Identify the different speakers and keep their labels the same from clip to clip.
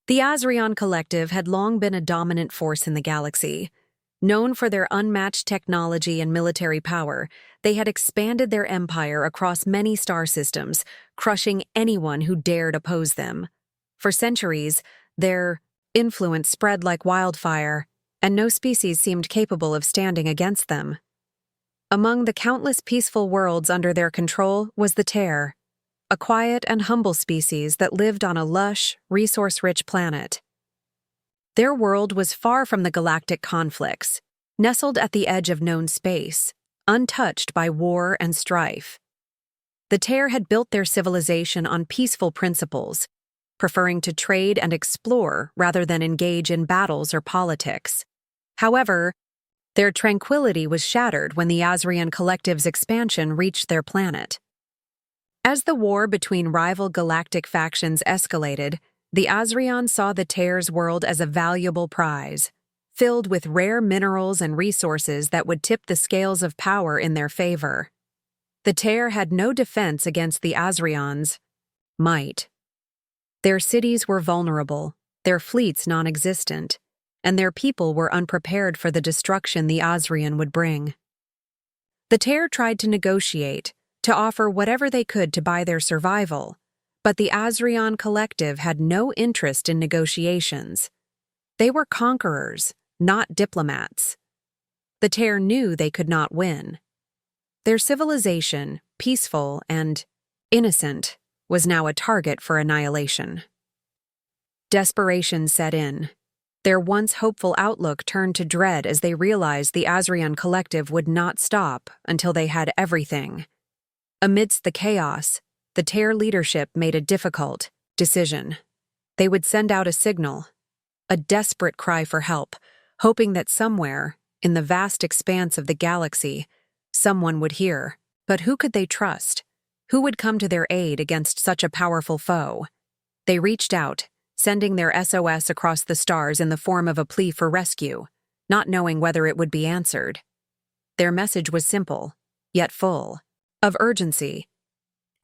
Speaker 1: The Azrion Collective had long been a dominant force in the galaxy. Known for their unmatched technology and military power, they had expanded their empire across many star systems, crushing anyone who dared oppose them. For centuries, their influence spread like wildfire, and no species seemed capable of standing against them. Among the countless peaceful worlds under their control was the Terre, a quiet and humble species that lived on a lush, resource-rich planet. Their world was far from the galactic conflicts, nestled at the edge of known space, untouched by war and strife. The Terre had built their civilization on peaceful principles, preferring to trade and explore rather than engage in battles or politics. However, their tranquility was shattered when the Azrion Collective's expansion reached their planet. As the war between rival galactic factions escalated, the Azrion saw the Terre's world as a valuable prize, filled with rare minerals and resources that would tip the scales of power in their favor. The Terre had no defense against the Azrion's might. Their cities were vulnerable, their fleets non-existent, and their people were unprepared for the destruction the Azrion would bring. The Terre tried to negotiate, to offer whatever they could to buy their survival, but the Azrion Collective had no interest in negotiations. They were conquerors, not diplomats. The Terre knew they could not win. Their civilization, peaceful and innocent, was now a target for annihilation. Desperation set in. Their once hopeful outlook turned to dread as they realized the Azrion Collective would not stop until they had everything. Amidst the chaos, the Terre leadership made a difficult decision. They would send out a signal, a desperate cry for help, hoping that somewhere, in the vast expanse of the galaxy, someone would hear. But who could they trust? Who would come to their aid against such a powerful foe? They reached out, sending their SOS across the stars in the form of a plea for rescue, not knowing whether it would be answered. Their message was simple, yet full of urgency.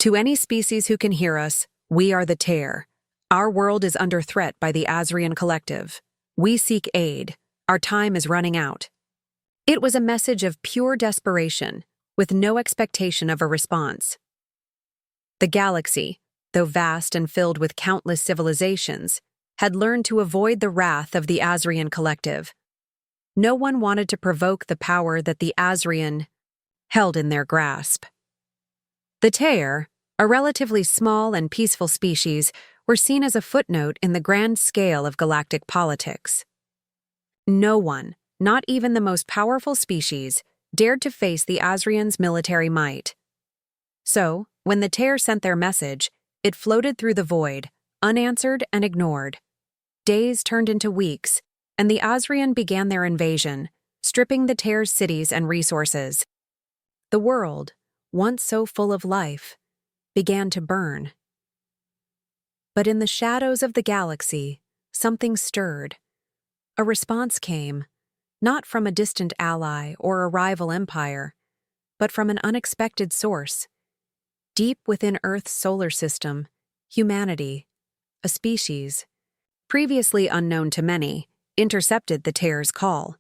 Speaker 1: To any species who can hear us, we are the Terre. Our world is under threat by the Azrion Collective. We seek aid. Our time is running out. It was a message of pure desperation, with no expectation of a response. The galaxy, though vast and filled with countless civilizations, had learned to avoid the wrath of the Azrion Collective. No one wanted to provoke the power that the Azrion held in their grasp. The Terre, a relatively small and peaceful species, were seen as a footnote in the grand scale of galactic politics. No one, not even the most powerful species, dared to face the Azrion's military might. So, when the Terre sent their message, it floated through the void, unanswered and ignored. Days turned into weeks, and the Azrion began their invasion, stripping the Terre's cities and resources. The world, once so full of life, began to burn. But in the shadows of the galaxy, something stirred. A response came, not from a distant ally or a rival empire, but from an unexpected source. Deep within Earth's solar system, humanity, a species, previously unknown to many, intercepted the Terre's call.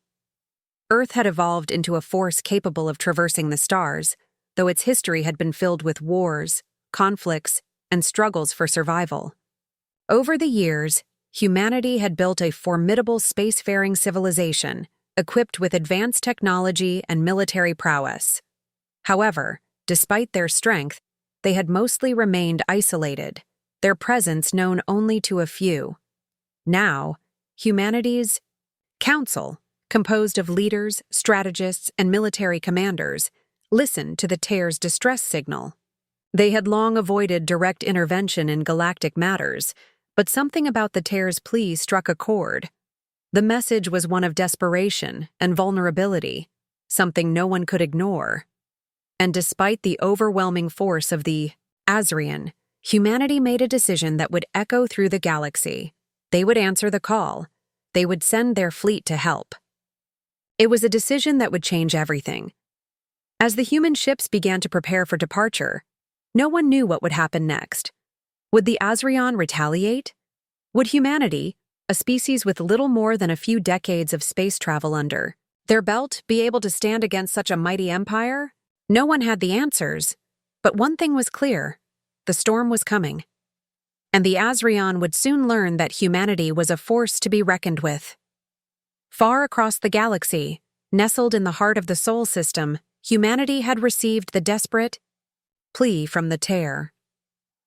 Speaker 1: Earth had evolved into a force capable of traversing the stars, though its history had been filled with wars, conflicts, and struggles for survival. Over the years, humanity had built a formidable spacefaring civilization, equipped with advanced technology and military prowess. However, despite their strength, they had mostly remained isolated, their presence known only to a few. Now, humanity's council, composed of leaders, strategists, and military commanders, listened to the Terre's distress signal. They had long avoided direct intervention in galactic matters, but something about the Terre's plea struck a chord. The message was one of desperation and vulnerability, something no one could ignore. And despite the overwhelming force of the Azrion, humanity made a decision that would echo through the galaxy. They would answer the call. They would send their fleet to help. It was a decision that would change everything. As the human ships began to prepare for departure, no one knew what would happen next. Would the Azrion retaliate? Would humanity, a species with little more than a few decades of space travel under their belt, be able to stand against such a mighty empire? No one had the answers, but one thing was clear: the storm was coming. And the Azrion would soon learn that humanity was a force to be reckoned with. Far across the galaxy, nestled in the heart of the Sol system, humanity had received the desperate plea from the Tear.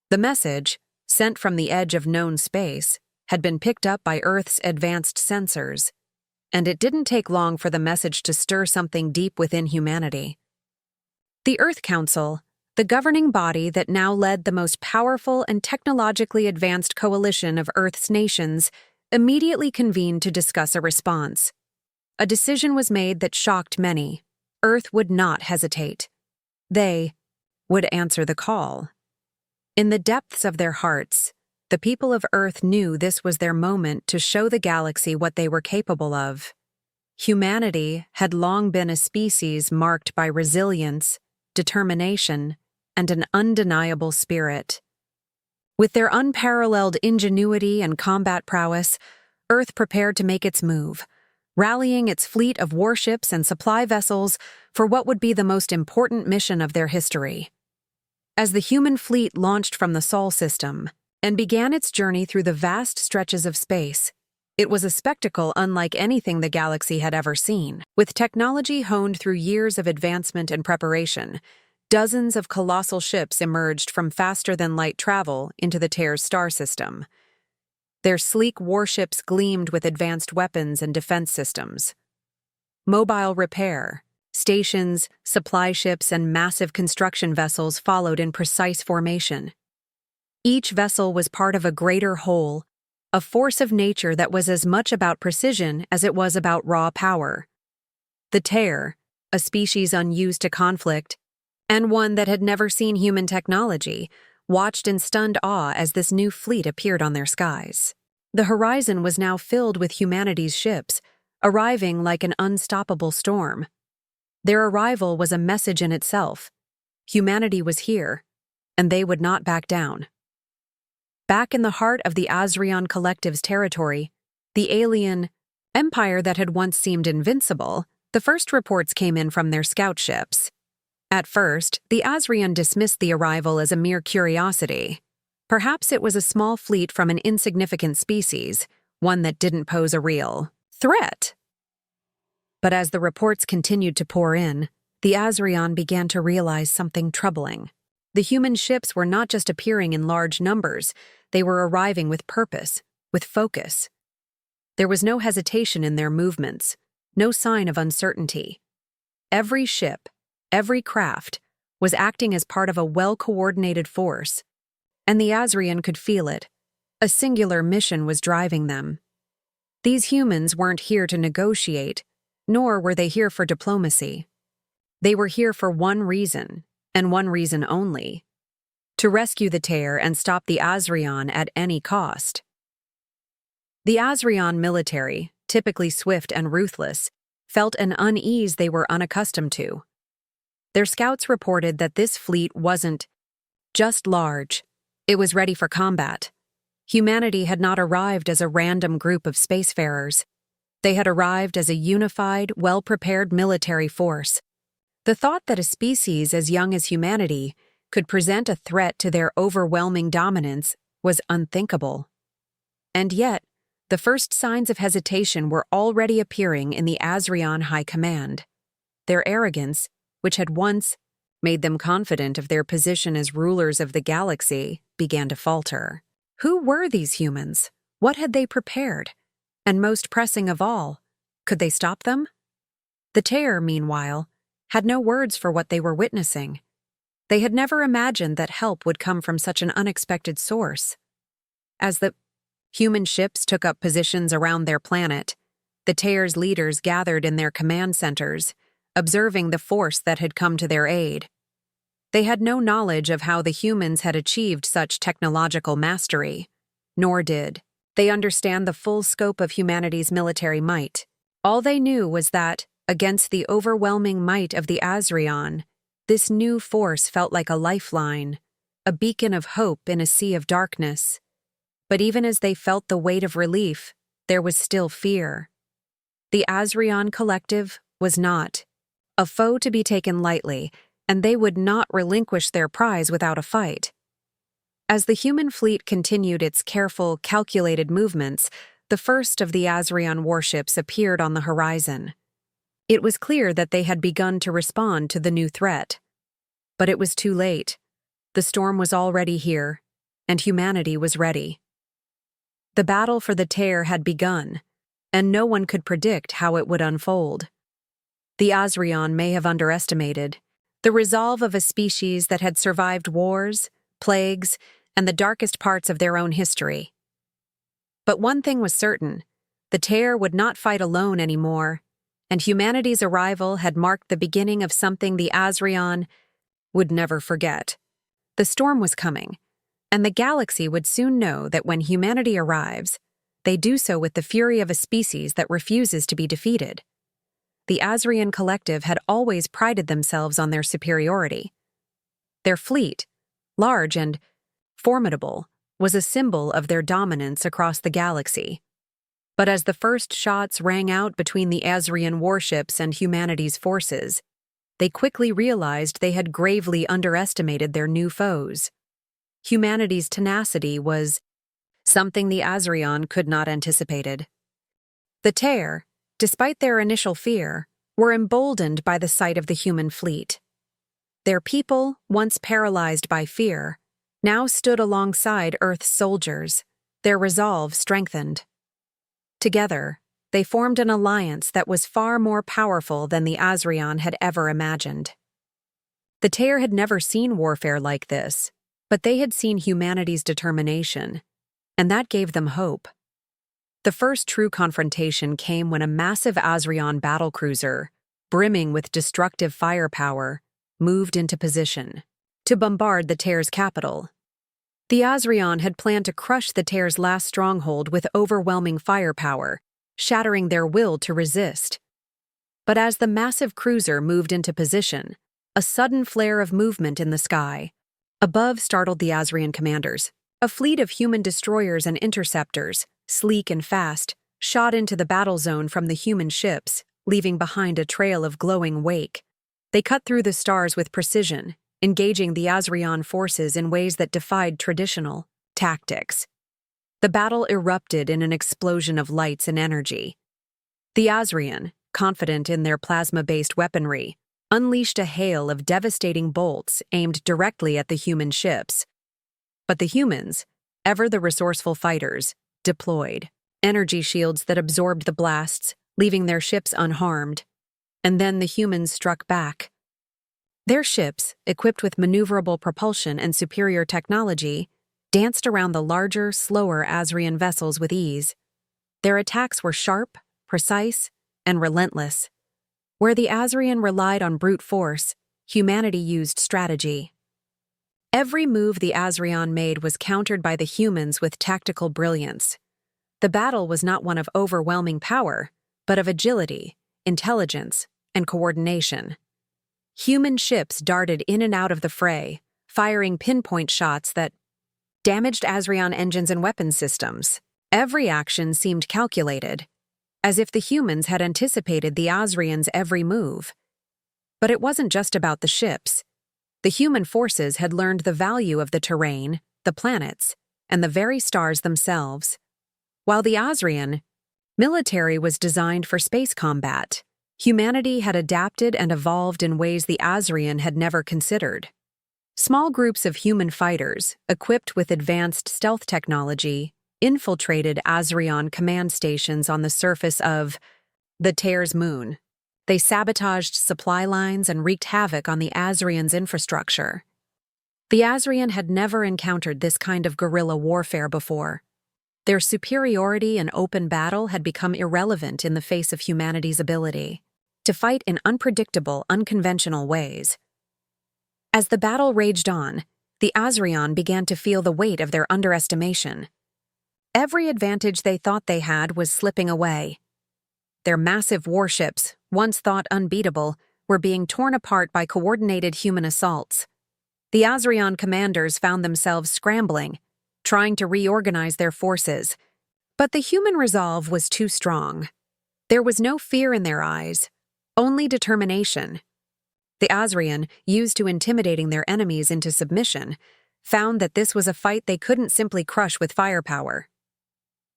Speaker 1: The message, sent from the edge of known space, had been picked up by Earth's advanced sensors, and it didn't take long for the message to stir something deep within humanity. The Earth Council, the governing body that now led the most powerful and technologically advanced coalition of Earth's nations, immediately convened to discuss a response. A decision was made that shocked many. Earth would not hesitate. They would answer the call. In the depths of their hearts, the people of Earth knew this was their moment to show the galaxy what they were capable of. Humanity had long been a species marked by resilience, determination, and an undeniable spirit. With their unparalleled ingenuity and combat prowess, Earth prepared to make its move, rallying its fleet of warships and supply vessels for what would be the most important mission of their history. As the human fleet launched from the Sol system and began its journey through the vast stretches of space, it was a spectacle unlike anything the galaxy had ever seen. With technology honed through years of advancement and preparation, dozens of colossal ships emerged from faster-than-light travel into the Tear's star system. Their sleek warships gleamed with advanced weapons and defense systems. Mobile repair stations, supply ships, and massive construction vessels followed in precise formation. Each vessel was part of a greater whole, a force of nature that was as much about precision as it was about raw power. The Tear, a species unused to conflict, and one that had never seen human technology, watched in stunned awe as this new fleet appeared on their skies. The horizon was now filled with humanity's ships, arriving like an unstoppable storm. Their arrival was a message in itself. Humanity was here, and they would not back down. Back in the heart of the Azrion Collective's territory, the alien empire that had once seemed invincible, the first reports came in from their scout ships. At first, the Azrion dismissed the arrival as a mere curiosity. Perhaps it was a small fleet from an insignificant species, one that didn't pose a real threat. But as the reports continued to pour in, the Azrion began to realize something troubling. The human ships were not just appearing in large numbers, they were arriving with purpose, with focus. There was no hesitation in their movements, no sign of uncertainty. Every ship, every craft, was acting as part of a well-coordinated force, and the Azrion could feel it. A singular mission was driving them. These humans weren't here to negotiate, nor were they here for diplomacy. They were here for one reason, and one reason only: to rescue the Tear and stop the Azrion at any cost. The Azrion military, typically swift and ruthless, felt an unease they were unaccustomed to. Their scouts reported that this fleet wasn't just large, it was ready for combat. Humanity had not arrived as a random group of spacefarers. They had arrived as a unified, well-prepared military force. The thought that a species as young as humanity could present a threat to their overwhelming dominance was unthinkable. And yet, the first signs of hesitation were already appearing in the Azrion High Command. Their arrogance, which had once made them confident of their position as rulers of the galaxy, began to falter. Who were these humans? What had they prepared? And most pressing of all, could they stop them? The Tear, meanwhile, had no words for what they were witnessing. They had never imagined that help would come from such an unexpected source. As the human ships took up positions around their planet, the Tear's leaders gathered in their command centers, observing the force that had come to their aid. They had no knowledge of how the humans had achieved such technological mastery, nor did they understand the full scope of humanity's military might. All they knew was that, against the overwhelming might of the Azrion, this new force felt like a lifeline, a beacon of hope in a sea of darkness. But even as they felt the weight of relief, there was still fear. The Azrion Collective was not a foe to be taken lightly, and they would not relinquish their prize without a fight. As the human fleet continued its careful, calculated movements, the first of the Azrion warships appeared on the horizon. It was clear that they had begun to respond to the new threat. But it was too late. The storm was already here, and humanity was ready. The battle for the Tear had begun, and no one could predict how it would unfold. The Azrion may have underestimated the resolve of a species that had survived wars, plagues, and the darkest parts of their own history. But one thing was certain: the Tear would not fight alone anymore, and humanity's arrival had marked the beginning of something the Azrion would never forget. The storm was coming, and the galaxy would soon know that when humanity arrives, they do so with the fury of a species that refuses to be defeated. The Azrion Collective had always prided themselves on their superiority. Their fleet, large and formidable, was a symbol of their dominance across the galaxy. But as the first shots rang out between the Azrion warships and humanity's forces, they quickly realized they had gravely underestimated their new foes. Humanity's tenacity was something the Azrion could not anticipated. The Tear, despite their initial fear, were emboldened by the sight of the human fleet. Their people, once paralyzed by fear, now stood alongside Earth's soldiers, their resolve strengthened. Together, they formed an alliance that was far more powerful than the Azrion had ever imagined. The Tear had never seen warfare like this, but they had seen humanity's determination, and that gave them hope. The first true confrontation came when a massive Azrion battlecruiser, brimming with destructive firepower, moved into position to bombard the Tear's capital. The Azrion had planned to crush the Tear's last stronghold with overwhelming firepower, shattering their will to resist. But as the massive cruiser moved into position, a sudden flare of movement in the sky above startled the Azrion commanders. A fleet of human destroyers and interceptors, sleek and fast, shot into the battle zone from the human ships, leaving behind a trail of glowing wake. They cut through the stars with precision, engaging the Azrion forces in ways that defied traditional tactics. The battle erupted in an explosion of lights and energy. The Azrion, confident in their plasma-based weaponry, unleashed a hail of devastating bolts aimed directly at the human ships. But the humans, ever the resourceful fighters, deployed energy shields that absorbed the blasts, leaving their ships unharmed. And then the humans struck back. Their ships, equipped with maneuverable propulsion and superior technology, danced around the larger, slower Azrion vessels with ease. Their attacks were sharp, precise, and relentless. Where the Azrion relied on brute force, humanity used strategy. Every move the Azrion made was countered by the humans with tactical brilliance. The battle was not one of overwhelming power, but of agility, intelligence, and coordination. Human ships darted in and out of the fray, firing pinpoint shots that damaged Azrion engines and weapon systems. Every action seemed calculated, as if the humans had anticipated the Azrions' every move. But it wasn't just about the ships. The human forces had learned the value of the terrain, the planets, and the very stars themselves. While the Azrion military was designed for space combat, humanity had adapted and evolved in ways the Azrion had never considered. Small groups of human fighters, equipped with advanced stealth technology, infiltrated Azrion command stations on the surface of the Tear's moon. They sabotaged supply lines and wreaked havoc on the Azrion's infrastructure. The Azrion had never encountered this kind of guerrilla warfare before. Their superiority in open battle had become irrelevant in the face of humanity's ability to fight in unpredictable, unconventional ways. As the battle raged on, the Azrion began to feel the weight of their underestimation. Every advantage they thought they had was slipping away. Their massive warships, once thought unbeatable, were being torn apart by coordinated human assaults. The Azrion commanders found themselves scrambling, trying to reorganize their forces. But the human resolve was too strong. There was no fear in their eyes, only determination. The Asrian, used to intimidating their enemies into submission, found that this was a fight they couldn't simply crush with firepower.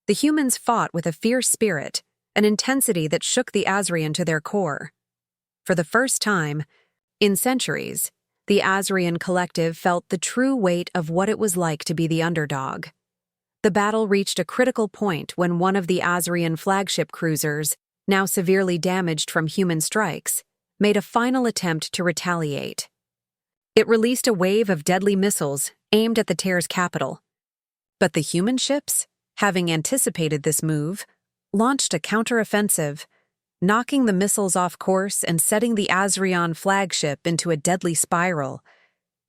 Speaker 1: The humans fought with a fierce spirit, an intensity that shook the Asrian to their core. For the first time, in centuries, the Asrian collective felt the true weight of what it was like to be the underdog. The battle reached a critical point when one of the Asrian flagship cruisers, now severely damaged from human strikes, made a final attempt to retaliate. It released a wave of deadly missiles aimed at the Terr's capital. But the human ships, having anticipated this move, launched a counteroffensive, knocking the missiles off course and setting the Asrian flagship into a deadly spiral.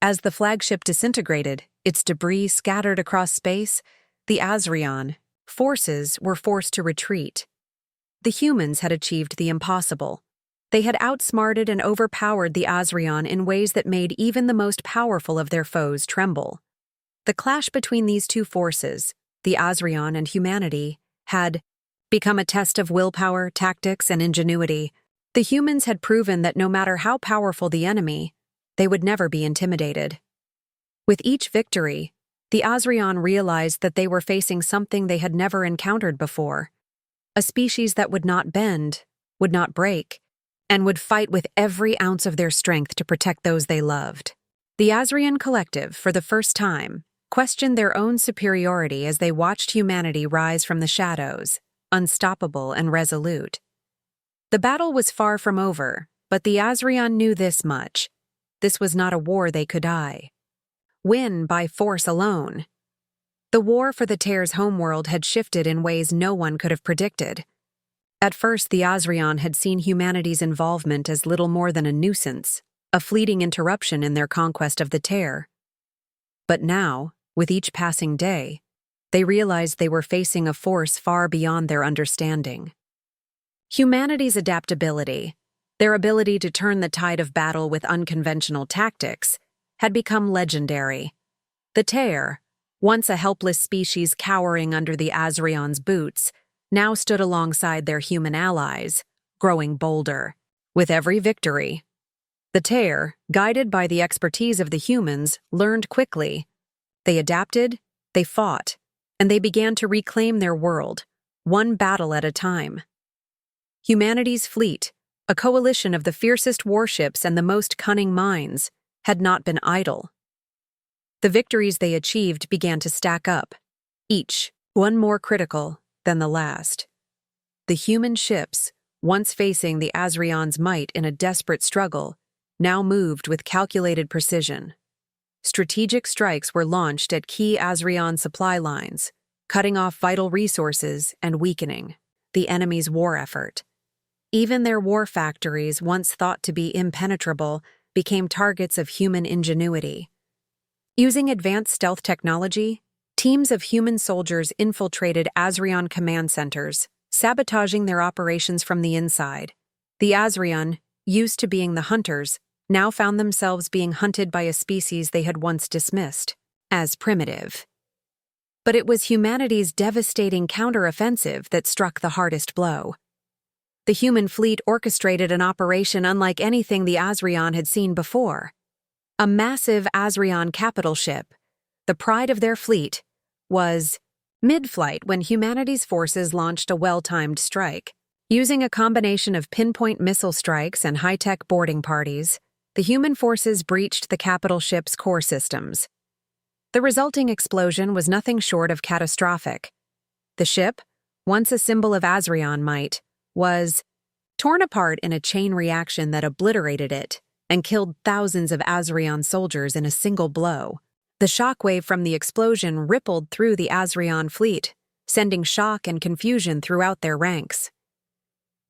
Speaker 1: As the flagship disintegrated, its debris scattered across space, the Asrian forces were forced to retreat. The humans had achieved the impossible. They had outsmarted and overpowered the Asrian in ways that made even the most powerful of their foes tremble. The clash between these two forces, the Asrian and humanity, had become a test of willpower, tactics, and ingenuity. The humans had proven that no matter how powerful the enemy, they would never be intimidated. With each victory, the Asrian realized that they were facing something they had never encountered before, a species that would not bend, would not break, and would fight with every ounce of their strength to protect those they loved. The Asrian collective, for the first time, questioned their own superiority as they watched humanity rise from the shadows, unstoppable and resolute. The battle was far from over, but the Asrian knew this much. This was not a war they could win by force alone. The war for the Terr's homeworld had shifted in ways no one could have predicted. At first, the Asrian had seen humanity's involvement as little more than a nuisance, a fleeting interruption in their conquest of the Terr. But now, with each passing day, they realized they were facing a force far beyond their understanding. Humanity's adaptability, their ability to turn the tide of battle with unconventional tactics, had become legendary. The Terr, once a helpless species cowering under the Asrian's boots, now stood alongside their human allies, growing bolder. With every victory, the Terr, guided by the expertise of the humans, learned quickly. They adapted, they fought, and they began to reclaim their world, one battle at a time. Humanity's fleet, a coalition of the fiercest warships and the most cunning minds, had not been idle. The victories they achieved began to stack up, each one more critical than the last. The human ships, once facing the Asrian's might in a desperate struggle, now moved with calculated precision. Strategic strikes were launched at key Asrian supply lines, cutting off vital resources and weakening the enemy's war effort. Even their war factories, once thought to be impenetrable, became targets of human ingenuity. Using advanced stealth technology, teams of human soldiers infiltrated Asrian command centers, sabotaging their operations from the inside. The Asrian, used to being the hunters, now found themselves being hunted by a species they had once dismissed as primitive. But it was humanity's devastating counteroffensive that struck the hardest blow. The human fleet orchestrated an operation unlike anything the Asrian had seen before. A massive Asrian capital ship, the pride of their fleet, was mid-flight when humanity's forces launched a well-timed strike. Using a combination of pinpoint missile strikes and high-tech boarding parties, the human forces breached the capital ship's core systems. The resulting explosion was nothing short of catastrophic. The ship, once a symbol of Asrian might, was torn apart in a chain reaction that obliterated it and killed thousands of Asrian soldiers in a single blow. The shockwave from the explosion rippled through the Asrian fleet, sending shock and confusion throughout their ranks.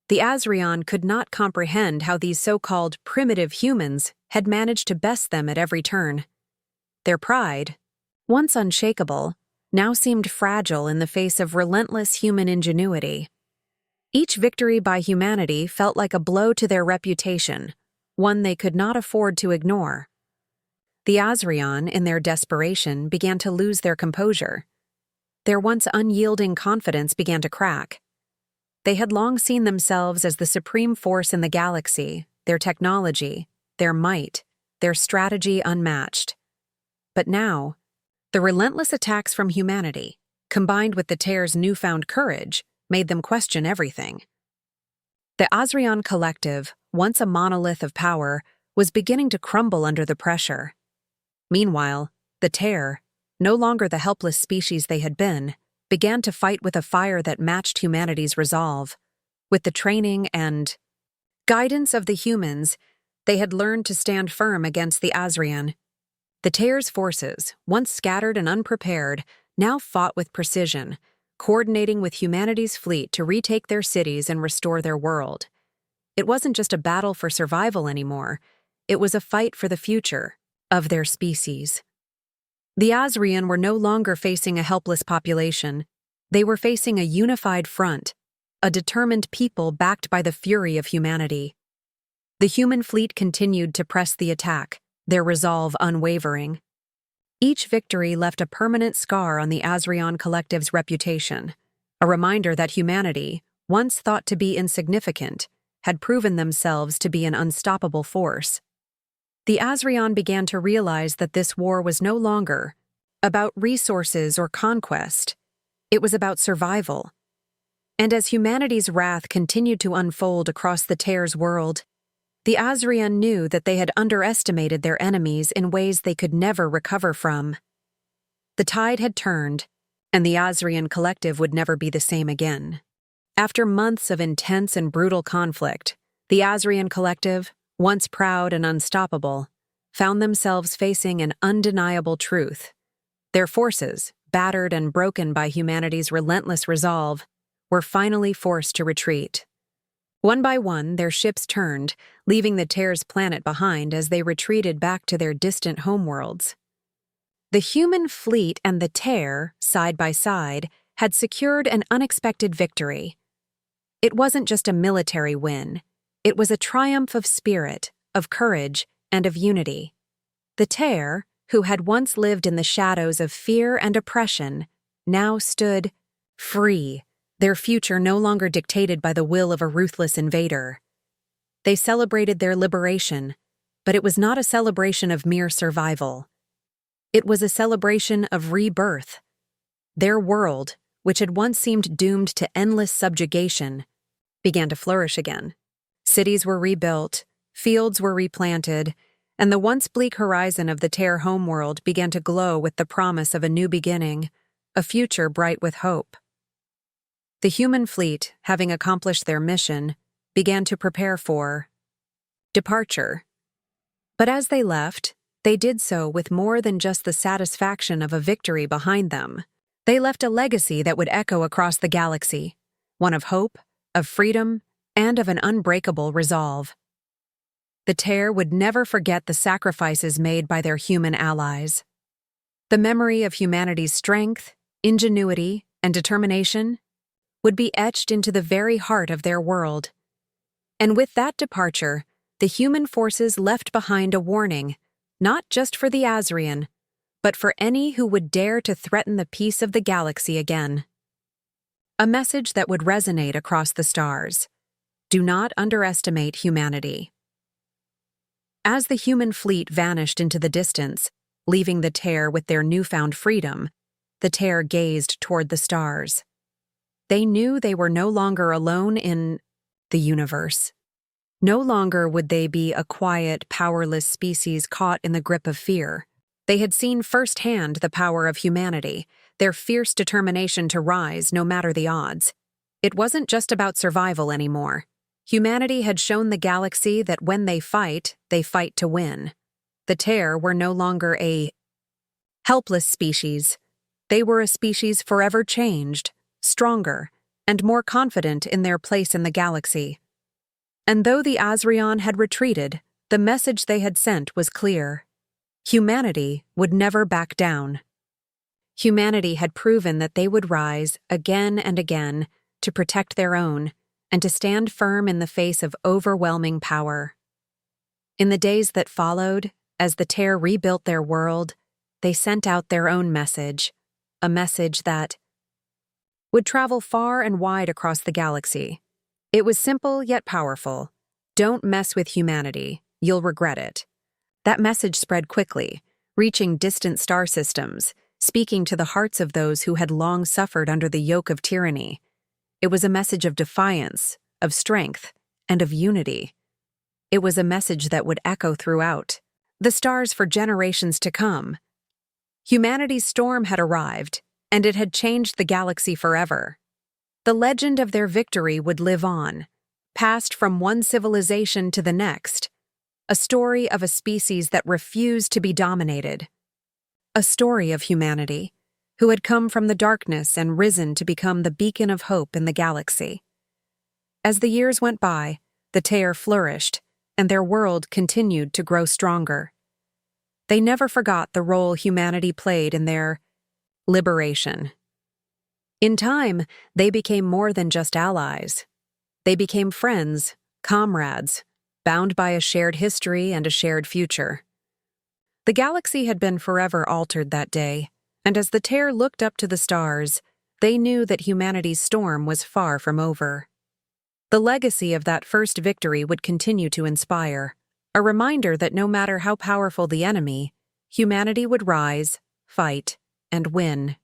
Speaker 1: The Asrian could not comprehend how these so-called primitive humans had managed to best them at every turn. Their pride, once unshakable, now seemed fragile in the face of relentless human ingenuity. Each victory by humanity felt like a blow to their reputation, one they could not afford to ignore. The Asrian, in their desperation, began to lose their composure. their once unyielding confidence began to crack. They had long seen themselves as the supreme force in the galaxy, their technology, their might, their strategy unmatched. But now, the relentless attacks from humanity, combined with the Tear's newfound courage, made them question everything. The Azrian Collective, once a monolith of power, was beginning to crumble under the pressure. Meanwhile, the Tear, no longer the helpless species they had been, began to fight with a fire that matched humanity's resolve. With the training and guidance of the humans, they had learned to stand firm against the Azrian. The Tear's forces, once scattered and unprepared, now fought with precision, coordinating with humanity's fleet to retake their cities and restore their world. It wasn't just a battle for survival anymore, it was a fight for the future of their species. The Azrian were no longer facing a helpless population. They were facing a unified front, a determined people backed by the fury of humanity. The human fleet continued to press the attack, their resolve unwavering. Each victory left a permanent scar on the Azrian Collective's reputation, a reminder that humanity, once thought to be insignificant, had proven themselves to be an unstoppable force. The Azrian began to realize that this war was no longer about resources or conquest. It was about survival. And as humanity's wrath continued to unfold across the Tear's world, the Azrian knew that they had underestimated their enemies in ways they could never recover from. The tide had turned, and the Azrian Collective would never be the same again. After months of intense and brutal conflict, the Azrian Collective, once proud and unstoppable, found themselves facing an undeniable truth. Their forces, battered and broken by humanity's relentless resolve, were finally forced to retreat. One by one, their ships turned, leaving the Tear's planet behind as they retreated back to their distant homeworlds. The human fleet and the Tear, side by side, had secured an unexpected victory. It wasn't just a military win. It was a triumph of spirit, of courage, and of unity. The Tear, who had once lived in the shadows of fear and oppression, now stood free, their future no longer dictated by the will of a ruthless invader. They celebrated their liberation, but it was not a celebration of mere survival. It was a celebration of rebirth. Their world, which had once seemed doomed to endless subjugation, began to flourish again. Cities were rebuilt, fields were replanted, and the once bleak horizon of the Tear homeworld began to glow with the promise of a new beginning, a future bright with hope. The human fleet, having accomplished their mission, began to prepare for departure. But as they left, they did so with more than just the satisfaction of a victory behind them. They left a legacy that would echo across the galaxy, one of hope, of freedom, and of an unbreakable resolve. The Tear would never forget the sacrifices made by their human allies. The memory of humanity's strength, ingenuity, and determination would be etched into the very heart of their world. And with that departure, the human forces left behind a warning, not just for the Azrian, but for any who would dare to threaten the peace of the galaxy again. A message that would resonate across the stars. Do not underestimate humanity. As the human fleet vanished into the distance, leaving the Tear with their newfound freedom, the Tear gazed toward the stars. They knew they were no longer alone in the universe. No longer would they be a quiet, powerless species caught in the grip of fear. They had seen firsthand the power of humanity, their fierce determination to rise no matter the odds. It wasn't just about survival anymore. Humanity had shown the galaxy that when they fight to win. The Tear were no longer a helpless species. They were a species forever changed, stronger, and more confident in their place in the galaxy. And though the Azrian had retreated, the message they had sent was clear. Humanity would never back down. Humanity had proven that they would rise again and again to protect their own and to stand firm in the face of overwhelming power. In the days that followed, as the Tear rebuilt their world, they sent out their own message, a message that, would travel far and wide across the galaxy. It was simple yet powerful. Don't mess with humanity. You'll regret it. That message spread quickly, reaching distant star systems, speaking to the hearts of those who had long suffered under the yoke of tyranny. It was a message of defiance, of strength, and of unity. It was a message that would echo throughout the stars for generations to come. Humanity's storm had arrived, and it had changed the galaxy forever. The legend of their victory would live on, passed from one civilization to the next, a story of a species that refused to be dominated. A story of humanity, who had come from the darkness and risen to become the beacon of hope in the galaxy. As the years went by, the Tear flourished, and their world continued to grow stronger. They never forgot the role humanity played in their liberation. In time, they became more than just allies. They became friends, comrades, bound by a shared history and a shared future. The galaxy had been forever altered that day, and as the Tear looked up to the stars, they knew that humanity's storm was far from over. The legacy of that first victory would continue to inspire, a reminder that no matter how powerful the enemy, humanity would rise, fight, and win.